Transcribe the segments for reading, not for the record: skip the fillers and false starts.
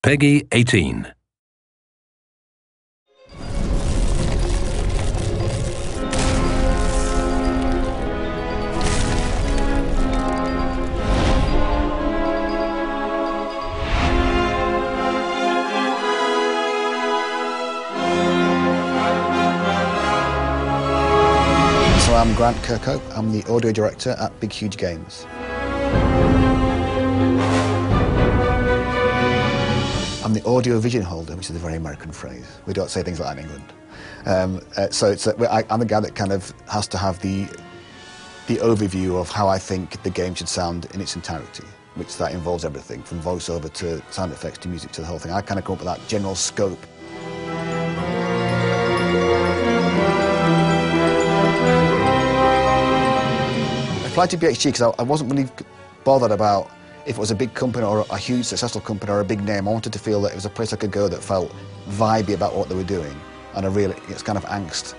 Peggy 18. So I'm Grant Kirkhope. I'm the audio director at Big Huge Games. I'm the audio vision holder, which is a very American phrase. We don't say things like that in England. I'm the guy that kind of has to have the overview of how I think the game should sound in its entirety, which that involves everything from voiceover to sound effects to music to the whole thing. I kind of come up with that general scope. I applied to BHG because I wasn't really bothered about if it was a big company or a huge successful company or a big name. I wanted to feel that it was a place I could go that felt vibey about what they were doing and it's kind of angst,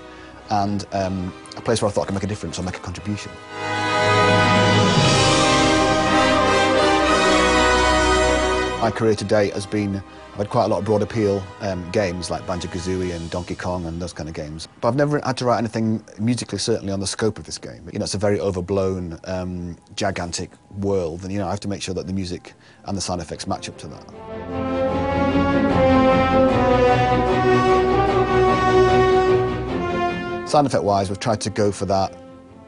and a place where I thought I could make a difference or make a contribution. My career to date has been, I've had quite a lot of broad appeal games like Banjo-Kazooie and Donkey Kong and those kind of games. But I've never had to write anything musically, certainly on the scope of this game. You know, it's a very overblown, gigantic world, and you know, I have to make sure that the music and the sound effects match up to that. Sound effect-wise, we've tried to go for that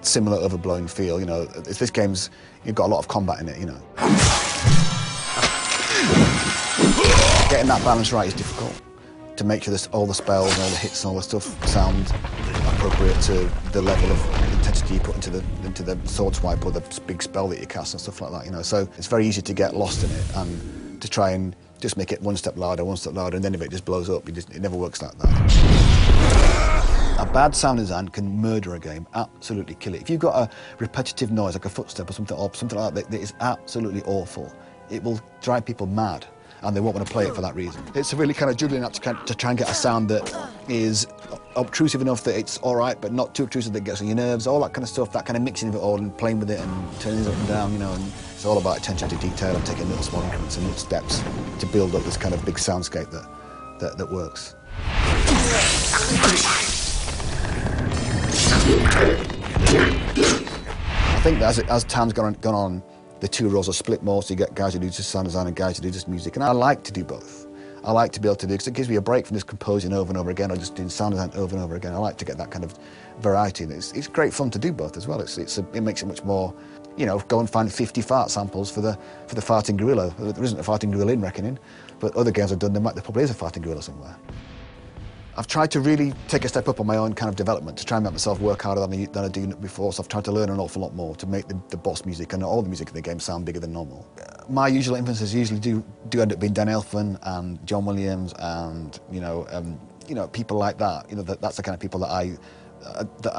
similar overblown feel. You know, this game's, you've got a lot of combat in it, you know. Getting that balance right is difficult, to make sure that all the spells and all the hits and all the stuff sound appropriate to the level of intensity you put into the sword swipe or the big spell that you cast and stuff like that, you know. So it's very easy to get lost in it and to try and just make it one step louder, and then if it just blows up, it never works like that. A bad sound design can murder a game, absolutely kill it. If you've got a repetitive noise, like a footstep or something like that is absolutely awful, it will drive people mad, and they won't want to play it for that reason. It's a really kind of juggling act to try and get a sound that is obtrusive enough that it's all right, but not too obtrusive that gets on your nerves, all that kind of stuff, that kind of mixing of it all and playing with it and turning it up and down, you know, and it's all about attention to detail and taking little small increments and little steps to build up this kind of big soundscape that works. I think that as time's gone on, the two roles are split more, so you get guys who do just sound design and guys who do just music. And I like to do both. I like to be able to do, because it gives me a break from just composing over and over again or just doing sound design over and over again. I like to get that kind of variety. And it's great fun to do both as well. It makes it much more, you know, go and find 50 fart samples for the farting gorilla. There isn't a farting gorilla in Reckoning, but other games I've done, there probably is a farting gorilla somewhere. I've tried to really take a step up on my own kind of development to try and make myself work harder than I do before, so I've tried to learn an awful lot more to make the boss music and all the music in the game sound bigger than normal. My usual influences usually do end up being Dan Elfman and John Williams and, you know, people like that. You know, that's the kind of people that I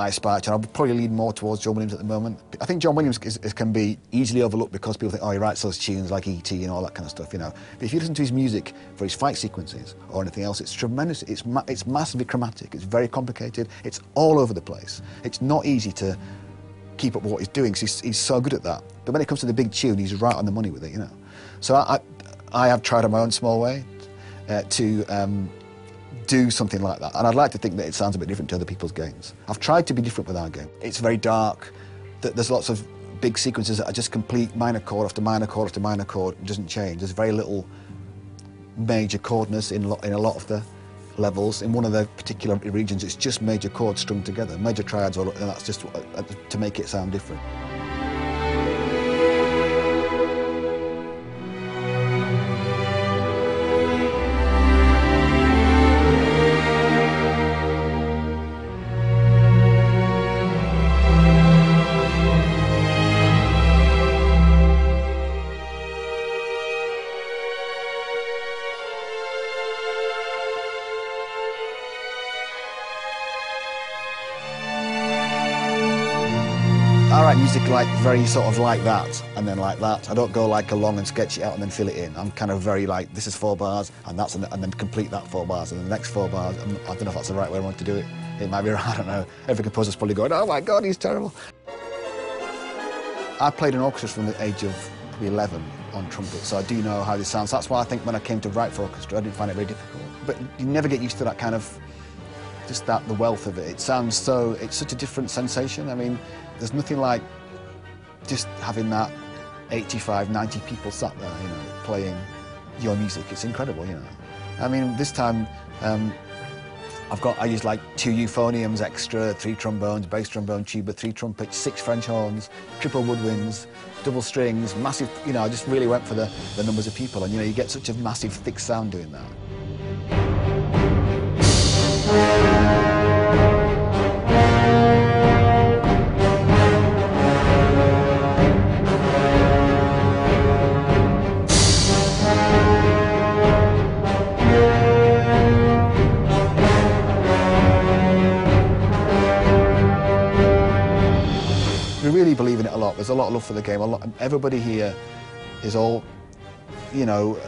aspire to. I'll probably lean more towards John Williams at the moment. I think John Williams can be easily overlooked because people think, oh, he writes those tunes like E.T. and all that kind of stuff, you know. But if you listen to his music for his fight sequences or anything else, it's tremendous. It's massively chromatic. It's very complicated. It's all over the place. It's not easy to keep up with what he's doing because he's so good at that. But when it comes to the big tune, he's right on the money with it, you know. So I have tried in my own small way to do something like that, and I'd like to think that it sounds a bit different to other people's games. I've tried to be different with our game. It's very dark, there's lots of big sequences that are just complete minor chord after minor chord after minor chord. It doesn't change. There's very little major chordness in a lot of the levels. In one of the particular regions, it's just major chords strung together, major triads, and that's just to make it sound different. I write music like very sort of like that and then like that. I don't go like along and sketch it out and then fill it in. I'm kind of very like, this is 4 bars and then complete that 4 bars and the next 4 bars. I don't know if that's the right way I want to do it. It might be right, I don't know. Every composer's probably going, oh my God, he's terrible. I played in orchestras from the age of 11 on trumpet, so I do know how this sounds. That's why I think when I came to write for orchestra, I didn't find it very difficult. But you never get used to that kind of, just that, the wealth of it. It sounds so, it's such a different sensation. I mean, there's nothing like just having that 85, 90 people sat there, you know, playing your music. It's incredible, you know. I mean, this time, I use like 2 euphoniums extra, 3 trombones, bass trombone, tuba, 3 trumpets, 6 French horns, triple woodwinds, double strings, massive, you know, I just really went for the numbers of people, and you know, you get such a massive, thick sound doing that. We really believe in it a lot. There's a lot of love for the game. Everybody here is all, you know,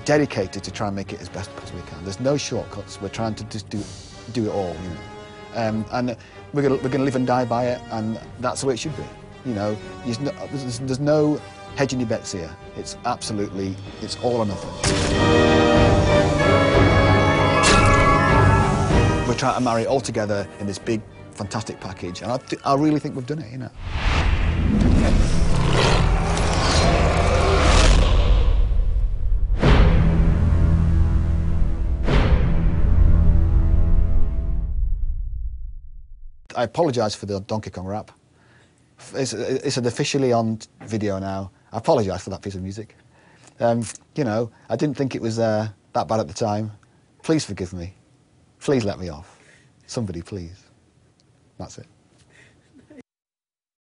dedicated to try and make it as best as we can. There's no shortcuts. We're trying to just do it all, you know. And we're gonna live and die by it, and that's the way it should be. You know, there's no hedging your bets here. It's absolutely, it's all or nothing. We're trying to marry it all together in this big, fantastic package, and I really think we've done it, you know. I apologise for the Donkey Kong rap. It's officially on video now. I apologise for that piece of music. You know, I didn't think it was that bad at the time. Please forgive me. Please let me off. Somebody, please. That's it.